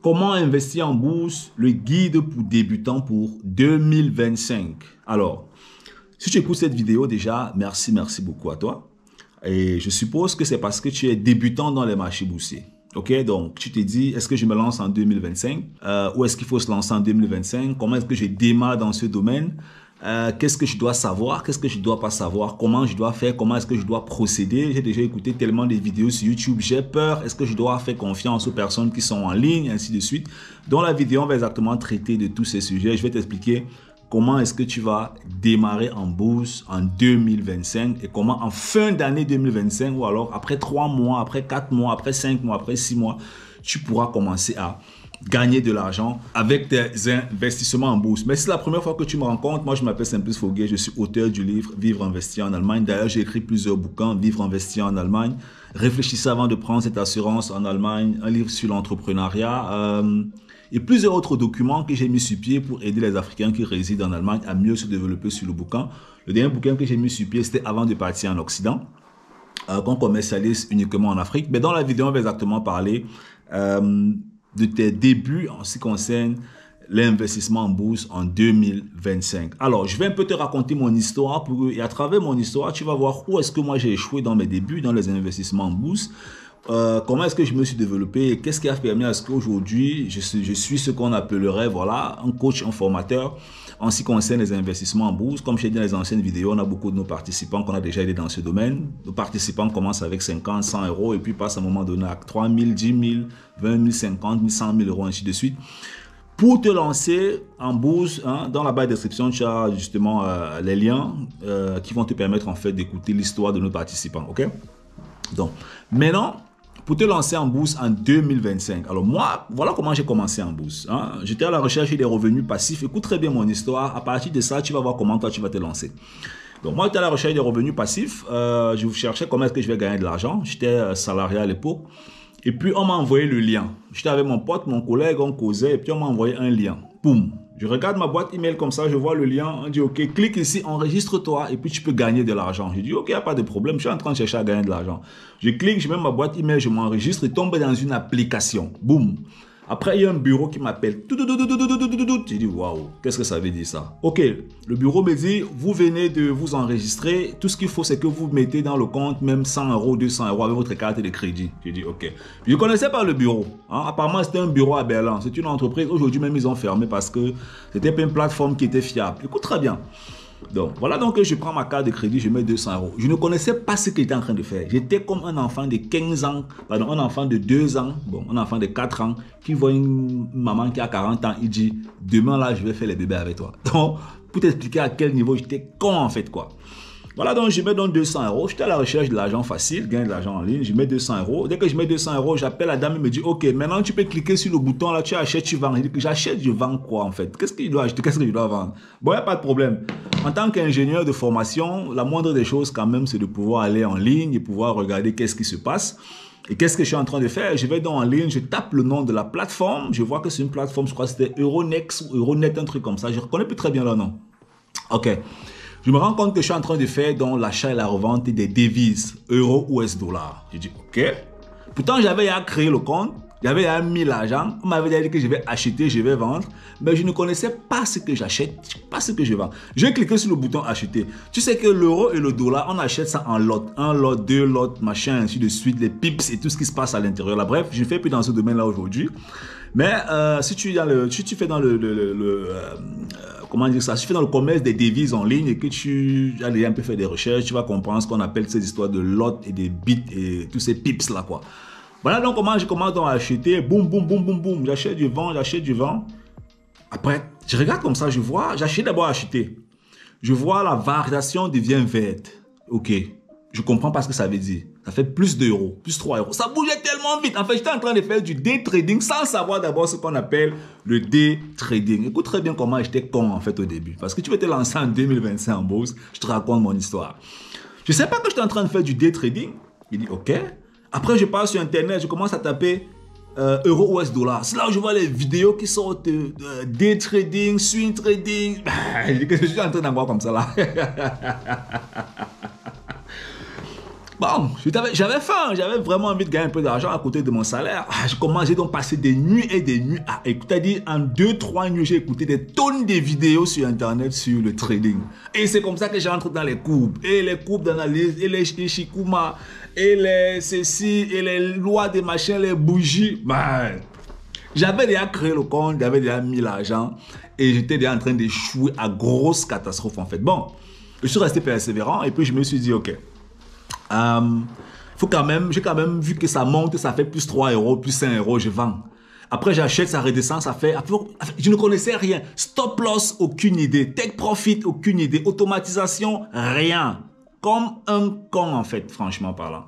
Comment investir en bourse, le guide pour débutants pour 2025. Alors, si tu écoutes cette vidéo déjà, merci beaucoup à toi. Et je suppose que c'est parce que tu es débutant dans les marchés boursiers. Ok, donc tu te dis, est-ce que je me lance en 2025 ou est-ce qu'il faut se lancer en 2025? Comment est-ce que je démarre dans ce domaine? Qu'est-ce que je dois savoir? Qu'est-ce que je dois pas savoir? Comment je dois faire? Comment est-ce que je dois procéder? J'ai déjà écouté tellement de vidéos sur YouTube. J'ai peur. Est-ce que je dois faire confiance aux personnes qui sont en ligne, ainsi de suite? Dans la vidéo, on va exactement traiter de tous ces sujets. Je vais t'expliquer comment est-ce que tu vas démarrer en bourse en 2025 et comment en fin d'année 2025 ou alors après 3 mois, après 4 mois, après 5 mois, après 6 mois, tu pourras commencer à gagner de l'argent avec tes investissements en bourse. Mais si c'est la première fois que tu me rencontres, moi je m'appelle Simplice Foguet, je suis auteur du livre Vivre, investir en Allemagne. D'ailleurs, j'ai écrit plusieurs bouquins, Vivre, investir en Allemagne, Réfléchissez avant de prendre cette assurance en Allemagne, un livre sur l'entrepreneuriat et plusieurs autres documents que j'ai mis sur pied pour aider les Africains qui résident en Allemagne à mieux se développer sur le bouquin. Le dernier bouquin que j'ai mis sur pied, c'était avant de partir en Occident, qu'on commercialise uniquement en Afrique. Mais dans la vidéo, on va exactement parler de tes débuts en ce qui concerne l'investissement en bourse en 2025. Alors, je vais un peu te raconter mon histoire et à travers mon histoire, tu vas voir où est-ce que moi j'ai échoué dans mes débuts dans les investissements en bourse. Comment est-ce que je me suis développé et qu'est-ce qui a permis à ce qu'aujourd'hui je suis ce qu'on appellerait voilà un coach, un formateur en ce qui concerne les investissements en bourse. Comme je l'ai dit dans les anciennes vidéos, on a beaucoup de nos participants qu'on a déjà aidés dans ce domaine. Nos participants commencent avec 50, 100 euros et puis passent à un moment donné à 3 000, 10 000, 20 000, 50 000, 100 000 euros, ainsi de suite. Pour te lancer en bourse, dans la barre de description, tu as justement les liens qui vont te permettre en fait d'écouter l'histoire de nos participants. Ok? Donc, maintenant, pour te lancer en bourse en 2025. Alors moi, voilà comment j'ai commencé en bourse. J'étais à la recherche des revenus passifs. Écoute très bien mon histoire. À partir de ça, tu vas voir comment toi, tu vas te lancer. Donc moi, j'étais à la recherche des revenus passifs. Je cherchais comment est-ce que je vais gagner de l'argent. J'étais salarié à l'époque. Et puis, on m'a envoyé le lien. J'étais avec mon pote, mon collègue, on causait. Et puis, on m'a envoyé un lien. Boum. Je regarde ma boîte email comme ça, je vois le lien, on dit ok, clique ici, enregistre-toi et puis tu peux gagner de l'argent. Je dis ok, il n'y a pas de problème, je suis en train de chercher à gagner de l'argent. Je clique, je mets ma boîte email, je m'enregistre et tombe dans une application. Boum. Après, il y a un bureau qui m'appelle. J'ai dit waouh, qu'est-ce que ça veut dire ça? Ok, le bureau me dit vous venez de vous enregistrer. Tout ce qu'il faut, c'est que vous mettez dans le compte même 100 euros, 200 euros avec votre carte de crédit. J'ai dit ok. Je ne connaissais pas le bureau. Apparemment, c'était un bureau à Berlin. C'est une entreprise. Aujourd'hui, même ils ont fermé parce que c'était pas une plateforme qui était fiable. Écoute très bien. Donc, voilà donc je prends ma carte de crédit, je mets 200 euros. Je ne connaissais pas ce qu'il était en train de faire. J'étais comme un enfant de 15 ans, pardon, un enfant de 2 ans, bon, un enfant de 4 ans qui voit une maman qui a 40 ans, il dit, demain là, je vais faire les bébés avec toi. Donc, pour t'expliquer à quel niveau j'étais con en fait, quoi. Voilà, donc je mets donc 200 euros. J'étais à la recherche de l'argent facile, gagner de l'argent en ligne. Je mets 200 euros. Dès que je mets 200 euros, j'appelle la dame et me dit ok, maintenant tu peux cliquer sur le bouton là, tu achètes, tu vends. Je dis que j'achète, je vends quoi en fait? Qu'est-ce que je dois acheter? Qu'est-ce que je dois vendre? Bon, il n'y a pas de problème. En tant qu'ingénieur de formation, la moindre des choses quand même, c'est de pouvoir aller en ligne et pouvoir regarder qu'est-ce qui se passe. Et qu'est-ce que je suis en train de faire? Je vais donc en ligne, je tape le nom de la plateforme. Je vois que c'est une plateforme, je crois que c'était Euronext ou Euronet, un truc comme ça. Je ne reconnais plus très bien leur nom. Ok. Je me rends compte que je suis en train de faire donc l'achat et la revente des devises, euros ou US$. Je dis ok. Pourtant, j'avais à créer le compte, j'avais mis l'argent, on m'avait dit que je vais acheter, je vais vendre, mais je ne connaissais pas ce que j'achète, pas ce que je vends. J'ai cliqué sur le bouton acheter. Tu sais que l'euro et le dollar, on achète ça en lot, un lot, deux lots, machin, ainsi de suite, les pips et tout ce qui se passe à l'intérieur. Là, bref, je ne fais plus dans ce domaine-là aujourd'hui. Mais si tu fais dans comment dire ça, si tu fais dans le commerce des devises en ligne et que tu as déjà un peu fait des recherches, tu vas comprendre ce qu'on appelle ces histoires de lots et des bits et tous ces pips là quoi. Voilà donc comment je commence donc à acheter, boum boum boum boum boum, j'achète du vent, j'achète du vent. Après, je regarde comme ça, je vois, j'achète d'abord acheter. Je vois la variation devient verte. Ok. Je comprends pas ce que ça veut dire. Ça fait plus d'euros, plus 3 euros. Ça bougeait tellement vite. En fait, j'étais en train de faire du day trading sans savoir d'abord ce qu'on appelle le day trading. Écoute très bien comment j'étais con en fait au début. Parce que tu veux te lancer en 2025 en bourse, je te raconte mon histoire. Je sais pas que j'étais en train de faire du day trading. Il dit ok. Après, je pars sur Internet, je commence à taper euro US dollar. C'est là où je vois les vidéos qui sortent de day trading, swing trading. Je dis que je suis en train d'en voir comme ça là. Bon, j'avais faim, j'avais vraiment envie de gagner un peu d'argent à côté de mon salaire. J'ai donc passé des nuits et des nuits à écouter. C'est-à-dire, en 2-3 nuits, j'ai écouté des tonnes de vidéos sur Internet sur le trading. Et c'est comme ça que j'entre dans les courbes. Et les courbes d'analyse, et les Ishikuma, et les ceci, et les lois des machins, les bougies. Ben, j'avais déjà créé le compte, j'avais déjà mis l'argent. Et j'étais déjà en train d'échouer à grosse catastrophe en fait. Bon, je suis resté persévérant et puis je me suis dit, ok. J'ai quand même vu que ça monte, ça fait plus 3 euros, plus 5 euros, je vends. Après, j'achète, ça redescend, ça fait... Je ne connaissais rien. Stop loss, aucune idée. Take profit, aucune idée. Automatisation, rien. Comme un con, en fait, franchement parlant.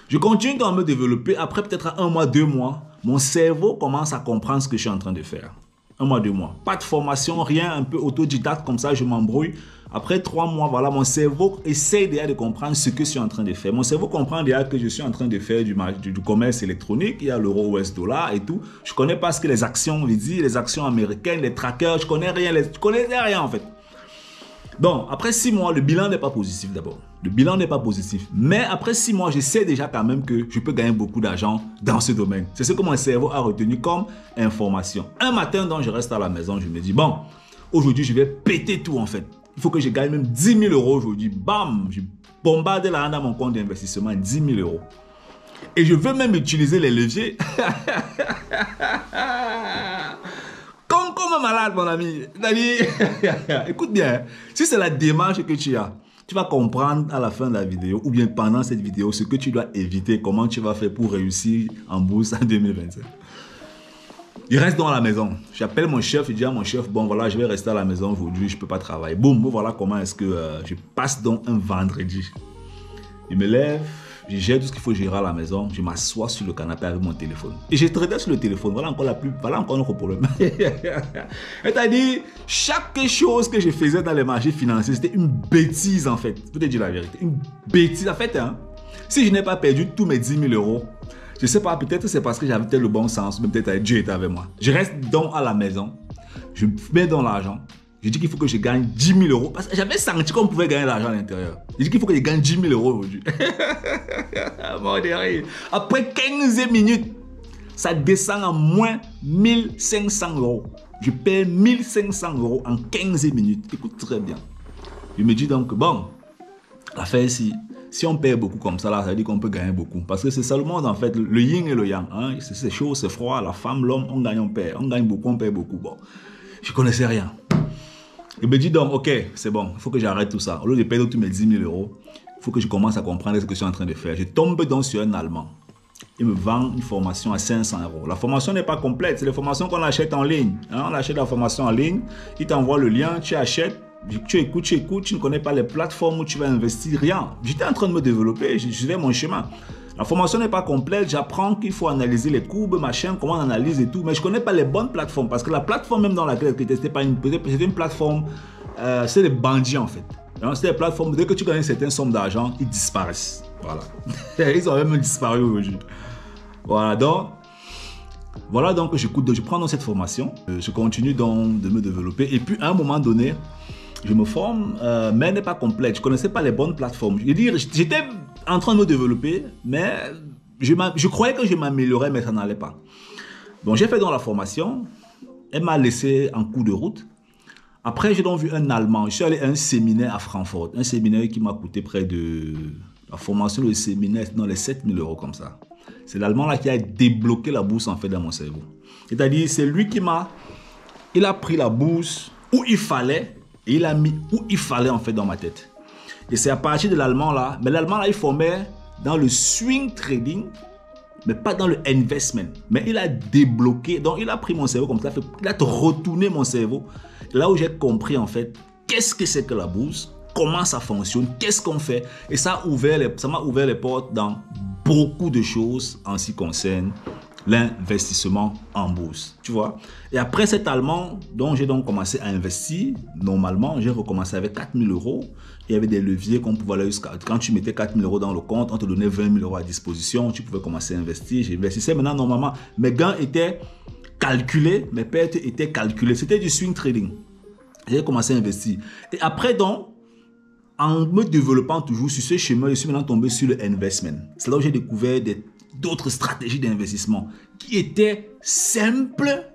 Je continue à me développer. Après, peut-être 1 mois, 2 mois, mon cerveau commence à comprendre ce que je suis en train de faire. 1 mois, 2 mois. Pas de formation, rien, un peu autodidacte, comme ça, je m'embrouille. Après 3 mois, voilà, mon cerveau essaie déjà de comprendre ce que je suis en train de faire. Mon cerveau comprend déjà que je suis en train de faire du commerce électronique. Il y a l'euro, US, dollar et tout. Je connais pas ce que les actions disent, les actions américaines, les trackers, je connais rien, je connais rien en fait. Donc, après 6 mois, le bilan n'est pas positif d'abord. Le bilan n'est pas positif. Mais après 6 mois, je sais déjà quand même que je peux gagner beaucoup d'argent dans ce domaine. C'est ce que mon cerveau a retenu comme information. Un matin, donc, je reste à la maison, je me dis, bon, aujourd'hui, je vais péter tout en fait. Il faut que je gagne même 10 000 euros aujourd'hui. Bam! Je bombarde là dans mon compte d'investissement 10 000 euros. Et je veux même utiliser les leviers. Comme un malade, mon ami. Écoute bien, si c'est la démarche que tu as, tu vas comprendre à la fin de la vidéo ou bien pendant cette vidéo ce que tu dois éviter, comment tu vas faire pour réussir en bourse en 2025. Il reste donc à la maison. J'appelle mon chef, je dis à mon chef, bon voilà, je vais rester à la maison aujourd'hui, je ne peux pas travailler. Boum, voilà comment est-ce que je passe donc un vendredi. Je me lève, je gère tout ce qu'il faut gérer à la maison, je m'assois sur le canapé avec mon téléphone. Et je tradais sur le téléphone, voilà encore notre problème. C'est-à-dire, chaque chose que je faisais dans les marchés financiers, c'était une bêtise en fait. Je peux te dire la vérité, une bêtise. En fait, hein, si je n'ai pas perdu tous mes 10 000 euros, je ne sais pas, peut-être c'est parce que j'avais peut-être le bon sens, mais peut-être Dieu était avec moi. Je reste donc à la maison, je mets dans l'argent, je dis qu'il faut que je gagne 10 000 euros, parce que j'avais senti qu'on pouvait gagner l'argent à l'intérieur. Je dis qu'il faut que je gagne 10 000 euros aujourd'hui. Après 15 minutes, ça descend à moins 1500 euros. Je perds 1500 euros en 15 minutes. Écoute très bien. Je me dis donc, bon, l'affaire ici, si on perd beaucoup comme ça, là, ça veut dire qu'on peut gagner beaucoup. Parce que c'est ça le monde, en fait, le yin et le yang. Hein? C'est chaud, c'est froid, la femme, l'homme, on gagne, on perd. On gagne beaucoup, on perd beaucoup. Bon, je ne connaissais rien. Je me dis donc, ok, c'est bon, il faut que j'arrête tout ça. Au lieu de perdre tous mes 10 000 euros, il faut que je commence à comprendre ce que je suis en train de faire. Je tombe donc sur un Allemand. Il me vend une formation à 500 euros. La formation n'est pas complète, c'est les formations qu'on achète en ligne. Hein? On achète la formation en ligne, il t'envoie le lien, tu achètes. Tu écoutes, tu ne connais pas les plateformes où tu vas investir, rien. J'étais en train de me développer, je suivais mon chemin. La formation n'est pas complète, j'apprends qu'il faut analyser les courbes, machin, comment on analyse et tout, mais je ne connais pas les bonnes plateformes, parce que la plateforme même dans laquelle c'était pas c'était une plateforme, c'est des bandits en fait. C'est des plateformes, dès que tu gagnes une certaine somme d'argent, ils disparaissent. Voilà. Ils ont même disparu aujourd'hui. Voilà donc je prends dans cette formation, je continue donc de me développer, et puis à un moment donné, je me forme, mais elle n'est pas complète. Je ne connaissais pas les bonnes plateformes. J'étais en train de me développer, mais je croyais que je m'améliorais, mais ça n'allait pas. Donc, j'ai fait dans la formation. Elle m'a laissé en cours de route. Après, j'ai donc vu un Allemand. Je suis allé à un séminaire à Francfort. Un séminaire qui m'a coûté près de... La formation, le séminaire, c'est dans les 7 000 euros comme ça. C'est l'Allemand là qui a débloqué la bourse en fait dans mon cerveau. C'est-à-dire, c'est lui qui m'a... Il a pris la bourse où il fallait... Et il a mis où il fallait en fait dans ma tête. Et c'est à partir de l'allemand là. Mais l'allemand là, il formait dans le swing trading, mais pas dans le investment. Mais il a débloqué. Donc il a pris mon cerveau comme ça. Il a retourné mon cerveau. Là où j'ai compris en fait, qu'est-ce que c'est que la bourse, comment ça fonctionne, qu'est-ce qu'on fait. Et ça m'a ouvert les portes dans beaucoup de choses en ce qui concerne l'investissement en bourse, tu vois. Et après cet Allemand, dont j'ai donc commencé à investir, normalement, j'ai recommencé avec 4 000 euros. Il y avait des leviers qu'on pouvait aller jusqu'à... Quand tu mettais 4 000 euros dans le compte, on te donnait 20 000 euros à disposition, tu pouvais commencer à investir. J'investissais maintenant, normalement, mes gains étaient calculés, mes pertes étaient calculées. C'était du swing trading. J'ai commencé à investir. Et après donc, en me développant toujours sur ce chemin, je suis maintenant tombé sur le investment. C'est là où j'ai découvert d'autres stratégies d'investissement qui étaient simples,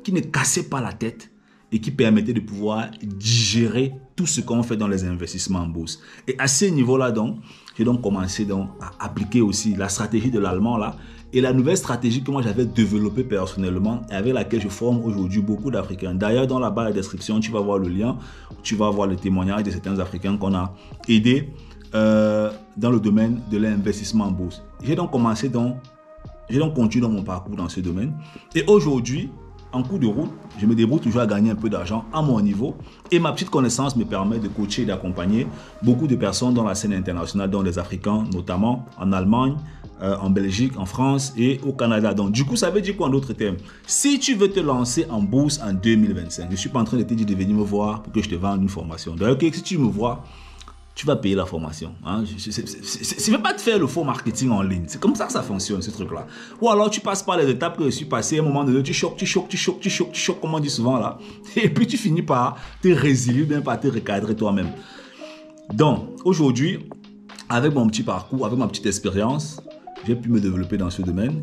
qui ne cassaient pas la tête et qui permettaient de pouvoir digérer tout ce qu'on fait dans les investissements en bourse. Et à ce niveau-là, donc, j'ai donc commencé donc à appliquer aussi la stratégie de l'allemand là et la nouvelle stratégie que moi j'avais développée personnellement et avec laquelle je forme aujourd'hui beaucoup d'Africains. D'ailleurs, dans la barre de description, tu vas voir le lien, tu vas voir le témoignage de certains Africains qu'on a aidés dans le domaine de l'investissement en bourse. J'ai donc continué dans mon parcours dans ce domaine. Et aujourd'hui, en cours de route, je me débrouille toujours à gagner un peu d'argent à mon niveau. Et ma petite connaissance me permet de coacher et d'accompagner beaucoup de personnes dans la scène internationale, dont les Africains, notamment en Allemagne, en Belgique, en France et au Canada. Donc, du coup, ça veut dire quoi en d'autres termes? Si tu veux te lancer en bourse en 2025, je ne suis pas en train de te dire de venir me voir pour que je te vende une formation. D'ailleurs, si tu me vois, tu vas payer la formation. Hein? Je ne vais pas te faire le faux marketing en ligne. C'est comme ça que ça fonctionne, ce truc-là. Ou alors, tu passes par les étapes que je suis passé. À un moment donné, tu choques, comme on dit souvent là. Et puis, tu finis par te résilier, bien par te recadrer toi-même. Donc, aujourd'hui, avec mon petit parcours, avec ma petite expérience, j'ai pu me développer dans ce domaine.